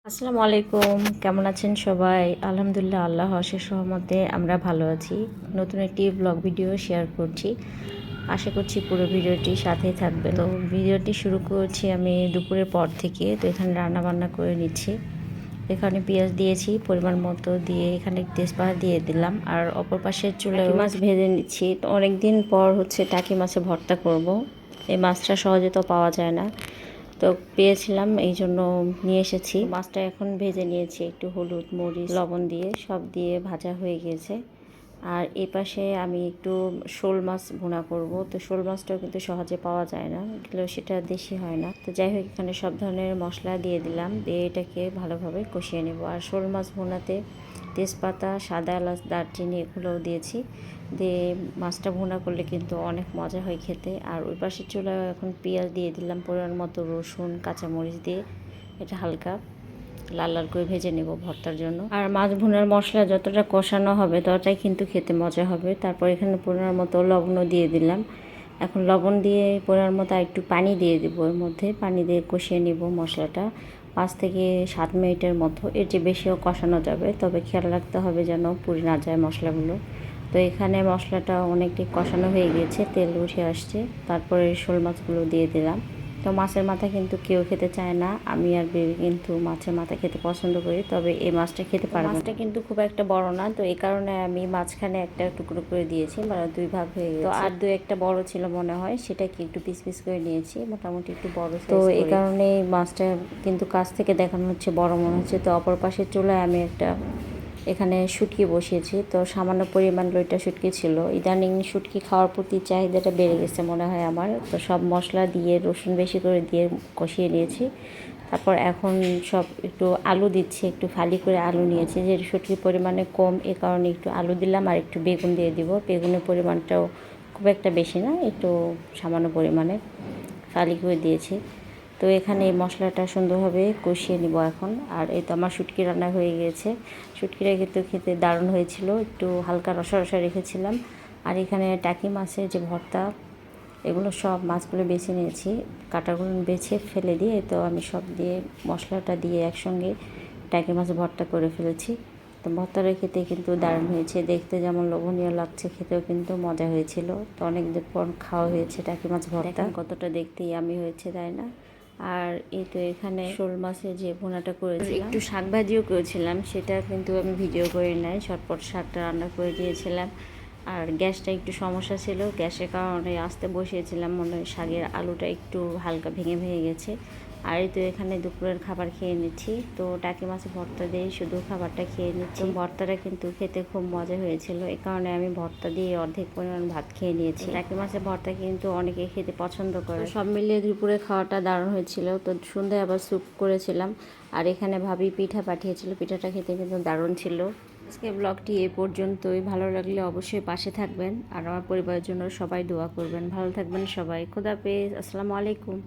আসসালামু আলাইকুম, কেমন আছেন সবাই? আলহামদুলিল্লাহ, আল্লাহ অশেষ রহমতে আমরা ভালো আছি। নতুন একটি ব্লগ ভিডিও শেয়ার করছি। আশা করছি পুরো ভিডিওটি সাথেই থাকবে। তো ভিডিওটি শুরু করছি আমি দুপুরের পর থেকে। তো এখানে রান্না বান্না করে নিচ্ছি। এখানে পেঁয়াজ দিয়েছি পরিমাণ মতো, দিয়ে এখানে তেজপাতা দিয়ে দিলাম। আর অপর পাশের চুলায় মাছ ভেজে নিচ্ছি। তো অনেক দিন পর টাকি মাছের ভর্তা করব। এই মাছটা সহজে তো পাওয়া যায় না, তো পেয়েছিলাম, এই জন্য নিয়ে এসেছি। মাছটা এখন ভেজে নিয়েছি একটু হলুদ মরিচ লবণ দিয়ে, সব দিয়ে ভাজা হয়ে গিয়েছে। আর এই পাশে আমি একটু শোল মাছ ভুনা করব। তো শোল মাছটাও কিন্তু সহজে পাওয়া যায় না, গেলেও সেটা দেশি হয় না। তো যাই হোক, এখানে সব ধরনের মশলা দিয়ে দিলাম, দিয়ে এটাকে ভালোভাবে কষিয়ে নেব। আর শোল মাছ ভুনাতে তেজপাতা, সাদা এলাচ, দারচিনি এগুলোও দিয়েছি। দিয়ে মাছটা ভুনা করলে কিন্তু অনেক মজা হয় খেতে। আর ওই পাশের চুলায় এখন পেঁয়াজ দিয়ে দিলাম, পরিমাণ মতো রসুন কাঁচামরিচ দিয়ে এটা হালকা লাল লাল করে ভেজে নেব ভর্তার জন্য। আর মাছ ভুনার মশলা যতটা কষানো হবে ততটাই কিন্তু খেতে মজা হবে। তারপর এখানে পরিমাণ মতো লবণও দিয়ে দিলাম। এখন লবণ দিয়ে পরিমাণ মতো একটু পানি দিয়ে দেবো, এর মধ্যে পানি দিয়ে কষিয়ে নিব মশলাটা 5 থেকে 7 মিনিটের মতো। এর চেয়ে বেশিও কষানো যাবে, তবে খেয়াল রাখতে হবে যেন পুড়ে না যায় মশলাগুলো। তো এখানে মশলাটা অনেকটাই কষানো হয়ে গিয়েছে, তেল উঠে আসছে। তারপরে শোল মাছগুলো দিয়ে দিলাম। তো মাছের মাথা কিন্তু কেউ খেতে চায় না, আমি আর বেবি কিন্তু মাছের মাথা খেতে পছন্দ করি, তবে এই মাছটা খেতে পারবো না। মাছটা কিন্তু খুব একটা বড় না, তো এই কারণে আমি মাঝখানে একটা টুকরো করে দিয়েছি, মানে 2 ভাগ হয়ে গেছে। তো আর 2-1টা বড় ছিল মনে হয়, সেটাকে একটু পিস পিস করে নিয়েছি, মোটামুটি একটু বড়। তো এই কারণে মাছটা কিন্তু কাছ থেকে দেখানো হচ্ছে বড় মনে হচ্ছে। তো অপর পাশের চুলায় আমি একটা এখানে শুটকি বসিয়েছি। তো সামান্য পরিমাণ লইটা শুটকি ছিল। ইদানিং শুটকি খাওয়ার প্রতি চাহিদাটা বেড়ে গেছে মনে হয় আমার। তো সব মশলা দিয়ে রসুন বেশি করে দিয়ে কষিয়ে নিয়েছি। তারপর এখন সব একটু আলু দিচ্ছি, একটু ফালি করে আলু নিয়েছি, যে শুটকির পরিমাণে কম, এ কারণে একটু আলু দিলাম। আর একটু বেগুন দিয়ে দিব, বেগুনের পরিমাণটাও খুব একটা বেশি না, একটু সামান্য পরিমাণে ফালি করে দিয়েছি। তো এখানে এই মশলাটা সুন্দরভাবে কষিয়ে নিব এখন। আর এই তো আমার শুটকি রান্না হয়ে গিয়েছে। শুটকিটা কিন্তু খেতে দারুণ হয়েছিল, একটু হালকা রসা রসা রেখেছিলাম। আর এখানে টাকি মাছের যে ভর্তা, এগুলো সব মাছগুলো বেছে নিয়েছি, কাঁটাগুলো বেছে ফেলে দিয়ে তো আমি সব দিয়ে মশলাটা দিয়ে একসঙ্গে টাকি মাছের ভর্তা করে ফেলেছি। তো ভর্তাটা খেতে কিন্তু দারুণ হয়েছে, দেখতে যেমন লোভনীয় লাগছে, খেতেও কিন্তু মজা হয়েছিল। তো অনেক দিন পর খাওয়া হয়েছে টাকি মাছ ভর্তা, কতটা দেখতেই আমি হয়েছে, তাই না? আর এই তো এখানে শোল মাছের যে ভুনাটা করেছিলাম, একটু শাক ভাজিও করেছিলাম, সেটা কিন্তু আমি ভিডিও করি নাই, ঝটপট শাকটা রান্না করে দিয়েছিলাম। আর গ্যাসটা একটু সমস্যা ছিল, গ্যাসের কারণে আস্তে বসিয়েছিলাম, মনে হয় শাকের আলুটা একটু হালকা ভেঙে ভেঙে গেছে। আর এই তো এখানে দুপুরের খাবার খেয়ে নিচ্ছি। তো টাকি মাছের ভর্তা দিয়ে শুধু খাবারটা খেয়ে নিচ্ছি। ভর্তাটা কিন্তু খেতে খুব মজা হয়েছিল, এই কারণে আমি ভর্তা দিয়ে অর্ধেক পরিমাণ ভাত খেয়ে নিয়েছি। টাকি মাছের ভর্তা কিন্তু অনেকে খেতে পছন্দ করে। সব মিলিয়ে দুপুরে খাওয়াটা দারুণ হয়েছিল। তো সন্ধ্যায় আবার স্যুপ করেছিলাম। আর এখানে ভাবি পিঠা পাঠিয়েছিল, পিঠাটা খেতে কিন্তু দারুণ ছিল। আজকে ব্লগটি এ পর্যন্তই। ভালো লাগলে অবশ্যই পাশে থাকবেন, আর আমার পরিবারের জন্য সবাই দোয়া করবেন। ভালো থাকবেন সবাই। খোদা হাফেজ। আসসালামু আলাইকুম।